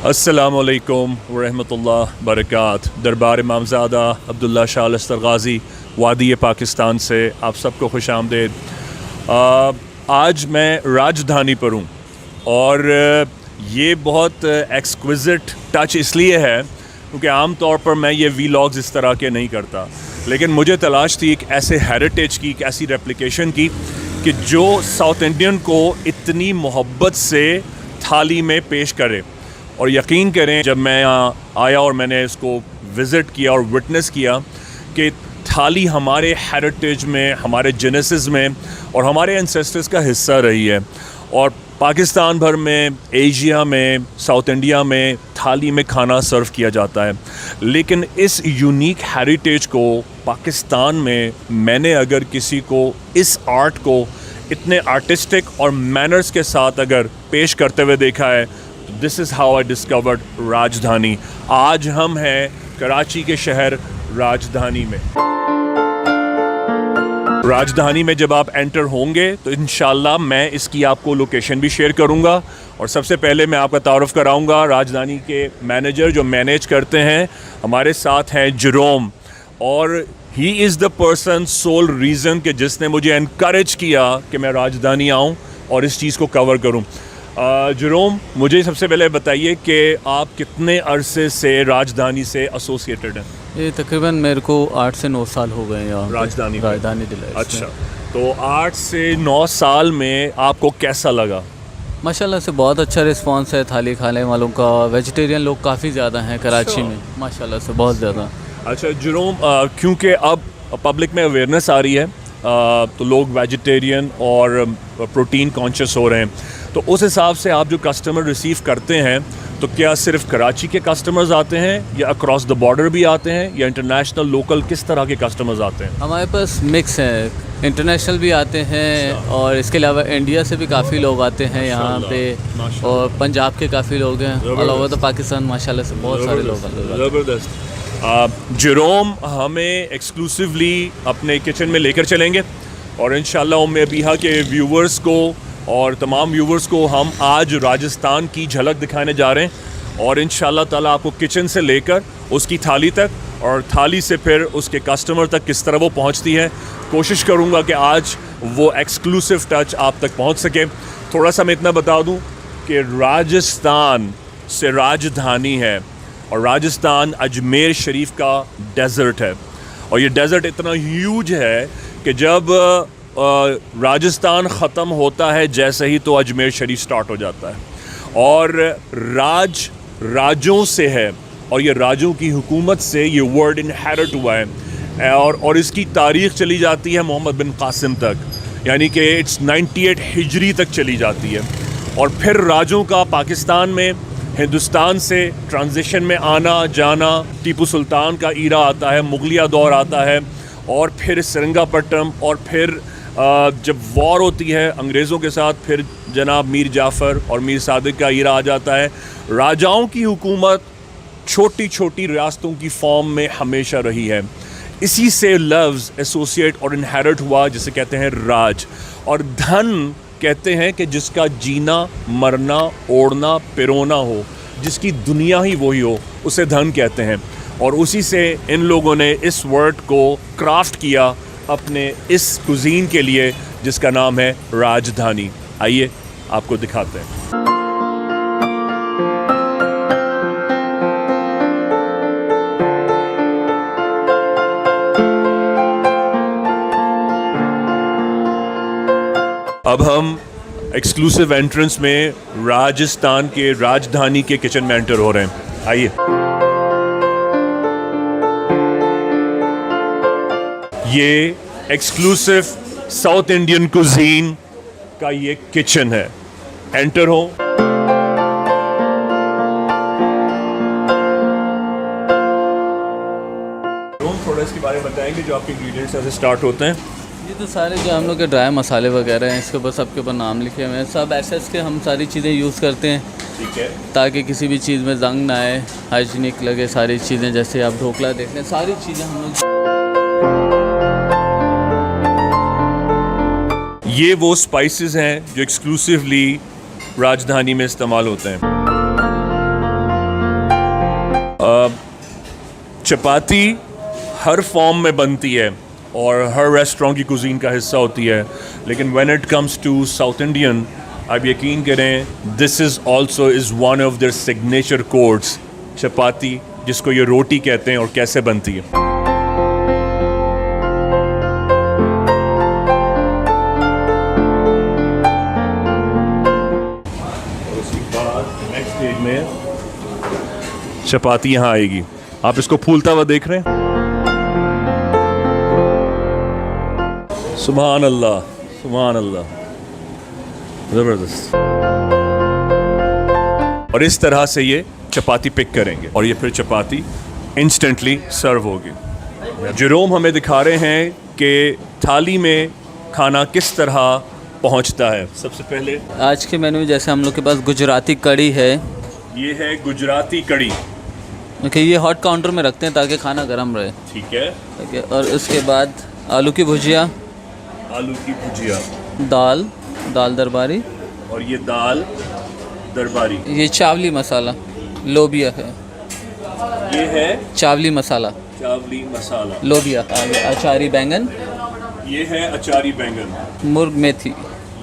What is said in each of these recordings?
अस्सलामुअलैकुम वरहमतुल्लाह बरकात। दरबार इमामज़ादा अब्दुल्ला शाह अलस्तर गाज़ी वादी पाकिस्तान से आप सबको खुश आमदेद। आज मैं राजधानी पर हूँ और ये बहुत एक्सक्विज़िट टच इसलिए है क्योंकि आम तौर पर मैं ये वीलॉग्स इस तरह के नहीं करता, लेकिन मुझे तलाश थी एक ऐसे हेरिटेज की, एक ऐसी रेप्लिकेशन की कि जो साउथ इंडियन को इतनी मोहब्बत से थाली में पेश करे। और यकीन करें, जब मैं यहाँ आया और मैंने इसको विज़िट किया और विटनेस किया कि थाली हमारे हेरिटेज में, हमारे जेनेसिस में और हमारे एंसेस्टर्स का हिस्सा रही है। और पाकिस्तान भर में, एशिया में, साउथ इंडिया में थाली में खाना सर्व किया जाता है, लेकिन इस यूनिक हेरिटेज को पाकिस्तान में मैंने अगर किसी को इस आर्ट को इतने आर्टिस्टिक और मैनर्स के साथ अगर पेश करते हुए देखा है, this is how I discovered राजधानी। आज हम हैं कराची के शहर राजधानी में। राजधानी में जब आप एंटर होंगे तो इंशाल्लाह मैं इसकी आपको लोकेशन भी शेयर करूंगा। और सबसे पहले मैं आपका तारुफ कराऊंगा राजधानी के मैनेजर जो मैनेज करते हैं। हमारे साथ हैं जेरोम, और he is the person soul reason कि जिसने मुझे एनकरेज किया कि मैं राजधानी आऊँ और इस चीज़ को कवर करूँ। जेरोम, मुझे सबसे पहले बताइए कि आप कितने अरसे से राजधानी से एसोसिएटेड हैं? ये तकरीबन मेरे को 8 से 9 साल हो गए यहाँ राजधानी डिलाइट्स। अच्छा, तो 8 से 9 साल में आपको कैसा लगा? माशाल्लाह से बहुत अच्छा रिस्पांस है थाली खाने वालों का। वेजिटेरियन लोग काफ़ी ज़्यादा हैं कराची में, माशाल्लाह से बहुत ज़्यादा। अच्छा जेरोम, क्योंकि अब पब्लिक में अवेयरनेस आ रही है तो लोग वेजिटेरियन और प्रोटीन कॉन्शियस हो रहे हैं, तो उस हिसाब से आप जो कस्टमर रिसीव करते हैं, तो क्या सिर्फ कराची के कस्टमर्स आते हैं या अक्रॉस द बॉर्डर भी आते हैं या इंटरनेशनल लोकल, किस तरह के कस्टमर्स आते हैं? हमारे पास मिक्स है, इंटरनेशनल भी आते हैं और इसके अलावा इंडिया से भी काफ़ी लोग आते हैं यहाँ पे, और पंजाब के काफ़ी लोग हैं, ऑल ओवर द पाकिस्तान माशाल्लाह से बहुत सारे लोग आते हैं। ज़बरदस्त। जेरोम हमें एक्सक्लूसिवली अपने किचन में लेकर चलेंगे और इंशाल्लाह उम्मे अबीहा के व्यूवर्स को और तमाम व्यूवर्स को हम आज राजस्थान की झलक दिखाने जा रहे हैं। और इंशाल्लाह ताला आपको किचन से लेकर उसकी थाली तक और थाली से फिर उसके कस्टमर तक किस तरह वो पहुंचती है, कोशिश करूंगा कि आज वो एक्सक्लूसिव टच आप तक पहुंच सके। थोड़ा सा मैं इतना बता दूं कि राजस्थान से राजधानी है और राजस्थान अजमेर शरीफ का डेज़र्ट है, और ये डेज़र्ट इतना ह्यूज है कि जब राजस्थान ख़त्म होता है जैसे ही तो अजमेर शरीफ स्टार्ट हो जाता है। और राजों से है, और ये राजों की हुकूमत से ये वर्ड इनहेरिट हुआ है, और इसकी तारीख़ चली जाती है मोहम्मद बिन कासिम तक, यानी कि इट्स 98 हिजरी तक चली जाती है। और फिर राजों का पाकिस्तान में, हिंदुस्तान से ट्रांजिशन में आना जाना, टीपू सुल्तान का ईरा आता है, मुगलिया दौर आता है, और फिर सेरंगापट्टनम, और फिर जब वॉर होती है अंग्रेज़ों के साथ, फिर जनाब मीर जाफ़र और मीर सादिक का ईरा आ जाता है। राजाओं की हुकूमत छोटी छोटी रियासतों की फॉर्म में हमेशा रही है। इसी से लफ्ज़ एसोसिएट और इनहेरिट हुआ, जिसे कहते हैं राज। और धन कहते हैं कि जिसका जीना, मरना, ओढ़ना, पिरोना हो, जिसकी दुनिया ही वही हो, उसे धन कहते हैं। और उसी से इन लोगों ने इस वर्ड को क्राफ्ट किया अपने इस कुजीन के लिए, जिसका नाम है राजधानी। आइए आपको दिखाते हैं। अब हम एक्सक्लूसिव एंट्रेंस में राजस्थान के राजधानी के किचन में एंटर हो रहे हैं। आइए। ये एक्सक्लूसिव साउथ इंडियन कुजीन का ये किचन है। एंटर हो। थोड़ा इसके बारे में बताएंगे जो आपके इंग्रेडिएंट्स से स्टार्ट होते हैं? ये तो सारे जो हम लोग के ड्राई मसाले वगैरह हैं, इसके ऊपर सबके ऊपर नाम लिखे हुए हैं। सब एसेस के हम सारी चीज़ें यूज़ करते हैं, ठीक है, ताकि किसी भी चीज़ में जंग ना आए, हाइजीनिक लगे सारी चीज़ें। जैसे आप ढोकला देख लें, सारी चीज़ें हम लोग। ये वो स्पाइसेस हैं जो एक्सक्लूसिवली राजधानी में इस्तेमाल होते हैं। चपाती हर फॉर्म में बनती है और हर रेस्टोरेंट की कुजीन का हिस्सा होती है, लेकिन when it comes to south Indian, आप यकीन करें, this is also is one of their signature codes, chapati, जिसको ये रोटी कहते हैं और कैसे बनती है। और उसके बाद नेक्स्ट स्टेज में चपाती यहाँ आएगी। आप इसको फूलता हुआ देख रहे हैं। सुभान अल्लाह, सुभान अल्लाह, ज़बरदस्त। और इस तरह से ये चपाती पिक करेंगे और ये फिर चपाती इंस्टेंटली सर्व होगी। जेरोम हमें दिखा रहे हैं कि थाली में खाना किस तरह पहुंचता है। सबसे पहले आज के मेन्यू जैसे हम लोग के पास गुजराती कड़ी है। ये है गुजराती कड़ी। ओके, ये हॉट काउंटर में रखते हैं ताकि खाना गर्म रहे। ठीक है। ओके, और उसके बाद आलू की भुजिया, आलू की भुजिया, दाल दरबारी, और ये दाल दरबारी। ये चावली मसाला, लोबिया है, ये है चावली मसाला, चावली मसाला, लोबिया, अचारी बैंगन, ये है अचारी बैंगन, मुर्ग मेथी,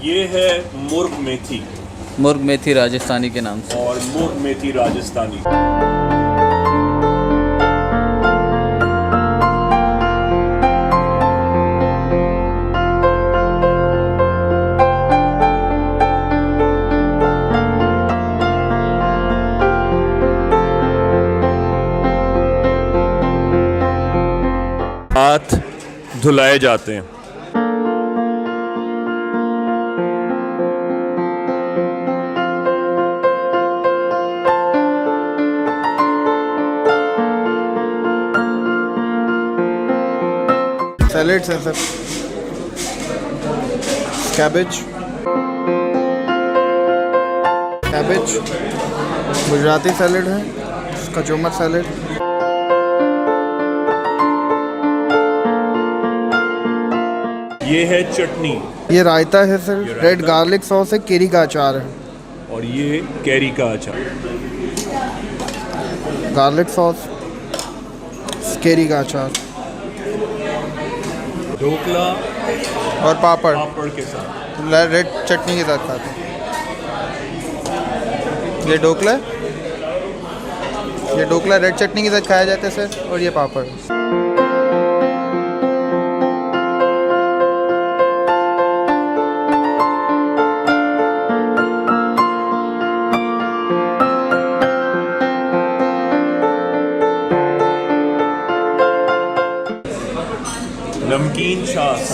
ये है मुर्ग मेथी, मुर्ग मेथी राजस्थानी के नाम से, और मुर्ग मेथी राजस्थानी। हाथ धुलाए जाते हैं। सैलेड्स हैं सर, कैबेज, गुजराती सैलेड है, कचूमर सैलेड, ये है चटनी, ये रायता है सर, रेड गार्लिक सॉस है, केरी का अचार है, और ये कैरी का अचार, गार्लिक सॉस, केरी का अचार, ढोकला और पापड़ पापड़ के साथ। रेड चटनी के साथ खाते हैं। ये ढोकला रेड चटनी के साथ खाया जाता है सर, और ये पापड़। नमकीन छाछ,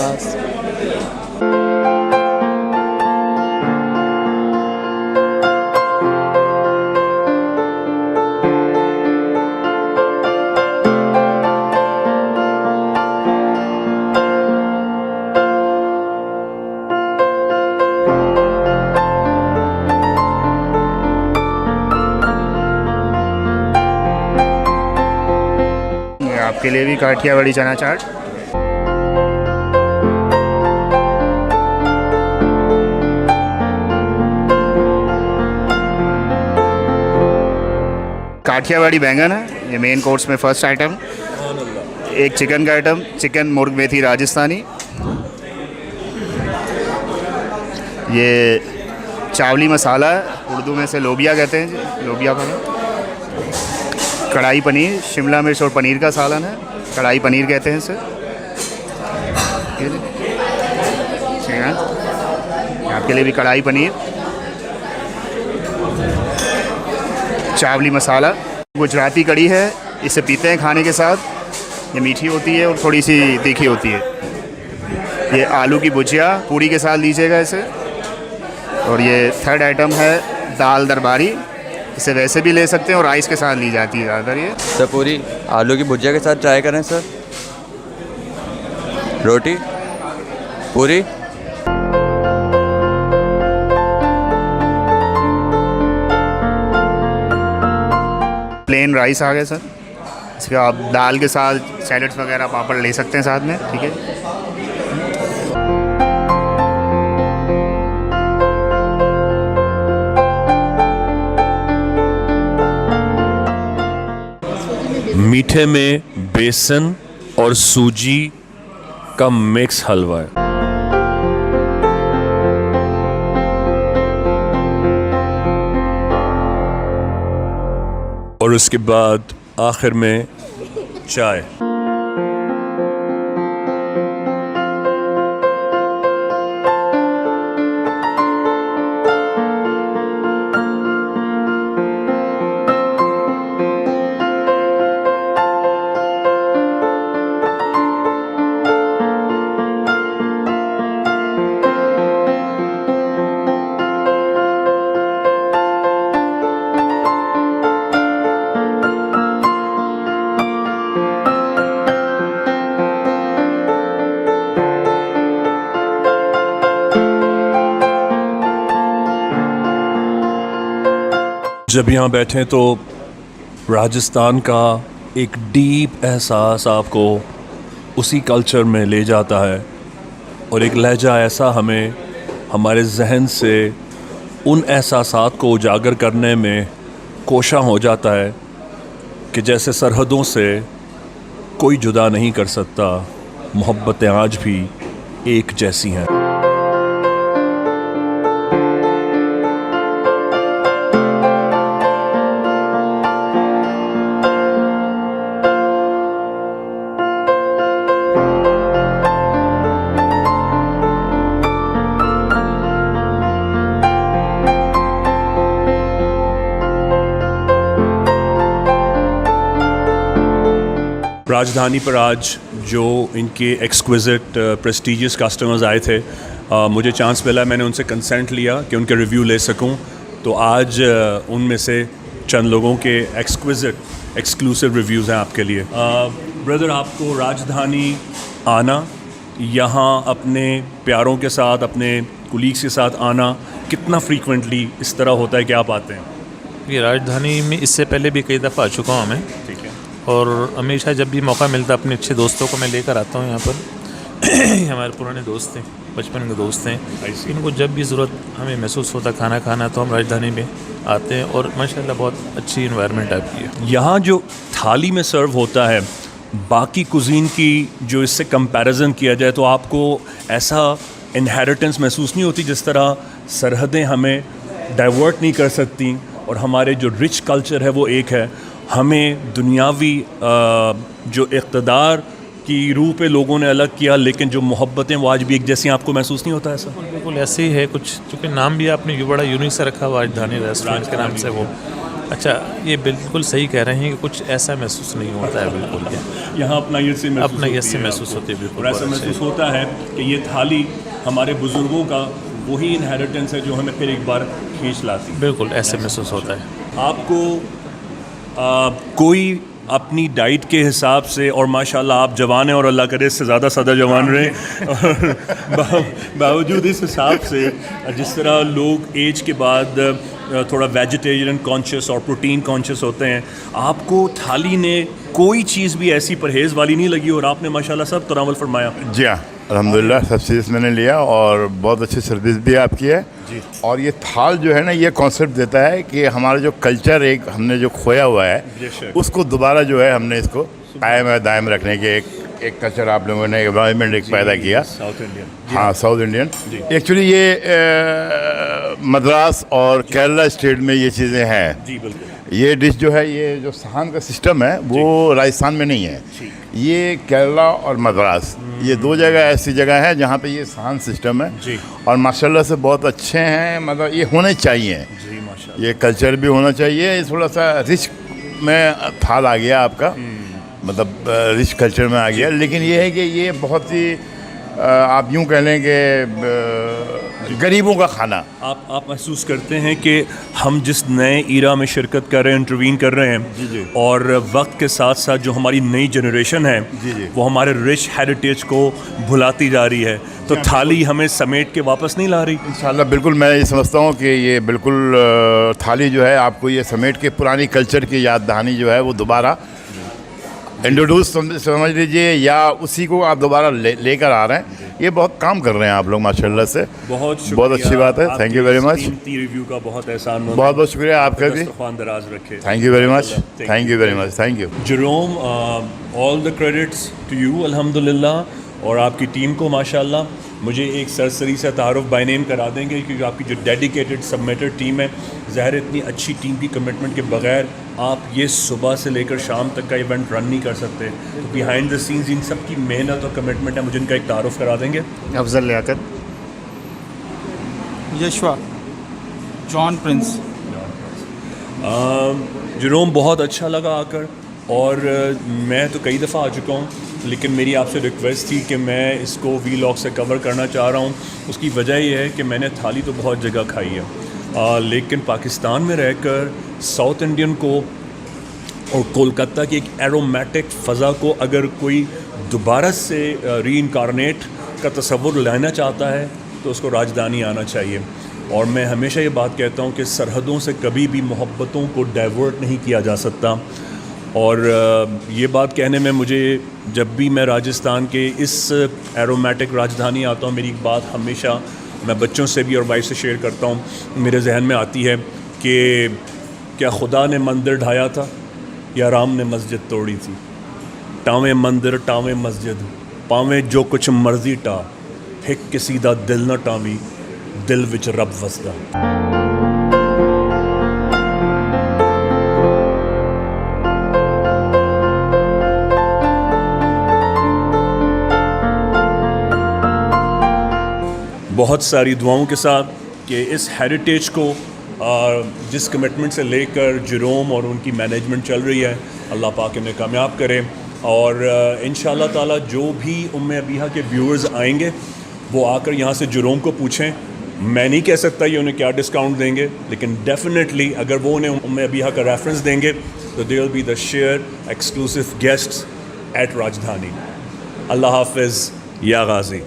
आपके लिए भी काठियावाड़ी चना चाट। काठियावाड़ी बैंगन है ये मेन कोर्स में फर्स्ट आइटम। एक चिकन का आइटम, चिकन मुर्ग मेथी राजस्थानी। ये चावली मसाला है, उर्दू में से लोबिया कहते हैं जी, लोबिया का। कढ़ाई पनीर, शिमला मिर्च और पनीर का सालन है, कढ़ाई पनीर कहते हैं इसे। ठीक है, आपके लिए भी कढ़ाई पनीर। चावली मसाला, गुजराती कड़ी है, इसे पीते हैं खाने के साथ। ये मीठी होती है और थोड़ी सी तीखी होती है। ये आलू की भुजिया पूरी के साथ लीजिएगा इसे। और ये थर्ड आइटम है दाल दरबारी, इसे वैसे भी ले सकते हैं और राइस के साथ ली जाती है ज़्यादातर। ये सर पूरी आलू की भुजिया के साथ ट्राई करें सर। रोटी पूरी। प्लेन राइस आ गया सर। इसके आप दाल के साथ सैलड्स वगैरह पापड़ ले सकते हैं साथ में। ठीक है, मीठे मीठे में बेसन और सूजी का मिक्स हलवा है। और उसके बाद आखिर में चाय। जब यहाँ बैठें तो राजस्थान का एक डीप एहसास आपको उसी कल्चर में ले जाता है और एक लहजा ऐसा हमें हमारे जहन से उन एहसासात को उजागर करने में कोशा हो जाता है कि जैसे सरहदों से कोई जुदा नहीं कर सकता, मोहब्बतें आज भी एक जैसी हैं। राजधानी पर आज जो इनके एक्सक्विजिट प्रेस्टीजियस कस्टमर्स आए थे, मुझे चांस मिला, मैंने उनसे कंसेंट लिया कि उनके रिव्यू ले सकूं। तो आज उनमें से चंद लोगों के एक्सक्विजिट एक्सक्लूसिव रिव्यूज़ हैं आपके लिए। ब्रदर, आपको राजधानी आना, यहाँ अपने प्यारों के साथ, अपने कुलीग्स के साथ आना कितना फ्रीक्वेंटली इस तरह होता है कि आप आते हैं? ये राजधानी में इससे पहले भी कई दफ़ा आ चुका हूँ मैं, ठीक है। और हमेशा जब भी मौका मिलता अपने अच्छे दोस्तों को मैं लेकर आता हूँ यहाँ पर। हमारे पुराने दोस्त हैं, बचपन के दोस्त हैं, इनको जब भी ज़रूरत हमें महसूस होता खाना खाना तो हम राजधानी में आते हैं और माशाल्लाह बहुत अच्छी इन्वायरमेंट आपकी है। यहाँ जो थाली में सर्व होता है, बाकी कुजीन की जो इससे कंपैरिजन किया जाए तो आपको ऐसा इनहेरिटेंस महसूस नहीं होती जिस तरह सरहदें हमें डाइवर्ट नहीं कर सकती और हमारे जो रिच कल्चर है वो एक है, हमें दुनियावी जो इक़्तिदार की रूह पे लोगों ने अलग किया, लेकिन जो मोहब्बतें वो आज भी एक जैसी आपको महसूस नहीं होता ऐसा? बिल्कुल ऐसे ही है कुछ, चूँकि नाम भी आपने ये बड़ा यूनिक सा रखा हुआ राजधानी रेस्टोरेंट के नाम से वो। अच्छा, ये बिल्कुल सही कह रहे हैं कि कुछ ऐसा महसूस नहीं होता है बिल्कुल। यहाँ अपना ये महसूस होती है बिल्कुल। ऐसा महसूस होता है कि ये थाली हमारे बुज़ुर्गों का वही इनहेरिटेंस है जो हमें फिर एक बार खींच लाती है। बिल्कुल ऐसे महसूस होता है। आपको कोई अपनी डाइट के हिसाब से, और माशाल्लाह आप जवान हैं और अल्लाह करे इससे ज़्यादा सदा जवान रहें, और बावजूद इस हिसाब से जिस तरह लोग एज के बाद थोड़ा वेजिटेरियन कॉन्शियस और प्रोटीन कॉन्शियस होते हैं, आपको थाली ने कोई चीज़ भी ऐसी परहेज़ वाली नहीं लगी और आपने माशाल्लाह सब तनावल फरमाया? जी हाँ, अल्हम्दुलिल्लाह सब चीज़ मैंने लिया और बहुत अच्छी सर्विस भी आपकी है जी। और ये थाल जो है ना, ये कॉन्सेप्ट देता है कि हमारा जो कल्चर एक हमने जो खोया हुआ है उसको दोबारा जो है हमने इसको कायम दायम रखने के एक कल्चर आप लोगों ने एनवायरनमेंट एक पैदा किया। साउथ इंडियन, हाँ साउथ इंडियन। एक्चुअली ये मद्रास और केरला स्टेट में ये चीज़ें हैं जी। बिल्कुल, ये डिश जो है, ये जो सहान का सिस्टम है वो राजस्थान में नहीं है, ये केरला और मद्रास, ये दो जगह ऐसी जगह है जहाँ पे ये सहान सिस्टम है जी। और माशाल्लाह से बहुत अच्छे हैं, मतलब ये होने चाहिए जी माशाल्लाह। ये कल्चर भी होना चाहिए। ये थोड़ा सा रिच में थाल आ गया आपका, मतलब रिच कल्चर में आ गया, लेकिन ये है कि ये बहुत ही आप यूँ कह लें कि गरीबों का खाना। आप महसूस करते हैं कि हम जिस नए ईरा में शिरकत कर रहे हैं, इंटरवीन कर रहे हैं जी। और वक्त के साथ साथ जो हमारी नई जनरेशन है जी। वो हमारे रिच हेरिटेज को भुलाती जा रही है, तो थाली हमें समेट के वापस नहीं ला रही। इंशाल्लाह बिल्कुल, मैं ये समझता हूँ कि ये बिल्कुल थाली जो है आपको ये समेट के पुरानी कल्चर की याद दहानी जो है वो दोबारा इंट्रोड्यूस समझ लीजिए, या उसी को आप दोबारा लेकर आ रहे हैं। ये बहुत काम कर रहे हैं आप लोग माशाल्लाह से। बहुत अच्छी बात है। Thank you very much. Review का बहुत एहसान, बहुत बहुत शुक्रिया आपका भी। दस्तरख्वान दराज रखे। Thank you very much. Thank you very much. Thank you Jerome, all the credits to you अल्हम्दुलिल्लाह, और आपकी टीम को माशाल्लाह। मुझे एक सरसरी सा तारुफ बाय नेम करा देंगे, क्योंकि आपकी जो डेडिकेटेड सबमिटेड टीम है, ज़ाहिर इतनी अच्छी टीम की कमिटमेंट के बगैर आप ये सुबह से लेकर शाम तक का इवेंट रन नहीं कर सकते। तो बिहाइंड द सीन्स इन सब की मेहनत और कमिटमेंट है, मुझे इनका एक तारुफ करा देंगे। Afzal Liaquat, Yashwa, John Prince. Jerome, बहुत अच्छा लगा आकर, और मैं तो कई दफ़ा आ चुका हूँ, लेकिन मेरी आपसे रिक्वेस्ट थी कि मैं इसको वीलॉग से कवर करना चाह रहा हूँ। उसकी वजह यह है कि मैंने थाली तो बहुत जगह खाई है, लेकिन पाकिस्तान में रहकर साउथ इंडियन को और कोलकाता की एक एरोमेटिक फ़ज़ा को अगर कोई दोबारा से रीइनकारनेट का तसव्वुर लेना चाहता है तो उसको राजधानी आना चाहिए। और मैं हमेशा ये बात कहता हूँ कि सरहदों से कभी भी मोहब्बतों को डाइवर्ट नहीं किया जा सकता। और ये बात कहने में मुझे, जब भी मैं राजस्थान के इस एरोमेटिक राजधानी आता हूँ, मेरी एक बात हमेशा मैं बच्चों से भी और वाइफ से शेयर करता हूँ, मेरे जहन में आती है कि क्या खुदा ने मंदिर ढाया था या राम ने मस्जिद तोड़ी थी। टावें मंदिर टावें मस्जिद, पावें जो कुछ मर्जी टा, हिक किसी दा दिल न टावी, दिल विच रब वसदा। बहुत सारी दुआओं के साथ कि इस हेरिटेज को जिस कमिटमेंट से लेकर जेरोम और उनकी मैनेजमेंट चल रही है, अल्लाह पाक इन्हें कामयाब करे। और इंशाअल्लाह ताला जो भी उम्मे अबीहा के व्यूअर्स आएंगे वो आकर यहाँ से जेरोम को पूछें। मैं नहीं कह सकता ये उन्हें क्या डिस्काउंट देंगे, लेकिन डेफिनेटली अगर वो उन्हें उम्मे अबीहा का रेफरेंस देंगे तो they will be the share exclusive guests at Rajdhani. अल्लाह हाफिज़ या गाज़ी।